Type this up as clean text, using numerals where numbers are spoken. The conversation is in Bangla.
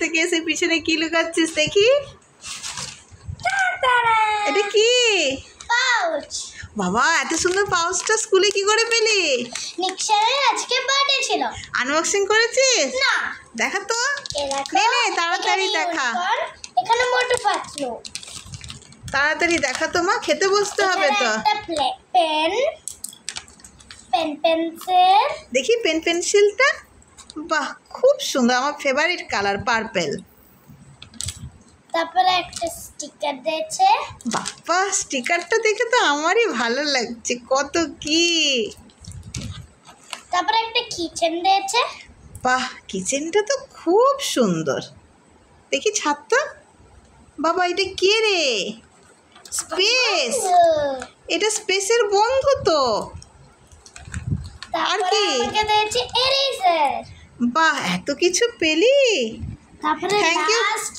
থেকে এসে পিছনে কি লুকাচ্ছিস দেখি? এটা কি? পাউচ। বাবা, এত সুন্দর পাউচটা স্কুলে কি করে পেলি? নিক্সারের আজকে বার্থডে ছিল। আনবক্সিং করেছিস? না। দেখা তো। এ দেখো, নে নে তাড়াতাড়ি এখানে দেখা। unicorn, এখানে মোটু পাতলু। তাড়াতাড়ি দেখা তো মা, খেতে বসতে হবে তো। একটা পেন, পেন্সিল। দেখি পেন পেন্সিলটা। বাহ, খুব সুন্দর, আমার ফেভারিট কালার পার্পেল। তারপরে একটা স্টিকার দিয়েছে। বাবা, স্টিকারটা দেখে তো আমারই ভালো লাগছে, কত কি। তারপরে একটা কিচেন দিয়েছে। বাহ, কিচেনটা তো খুব সুন্দর। দেখি ছাদটা। বাবা, এটা কে রে? স্পেস। এটা স্পেসের বন্ধু তো। আর তারপরে কি? আমাকে দিয়েছে এরেজার। বাহ, এত কিছু পেলি। তারপরে Thank you. লাস্ট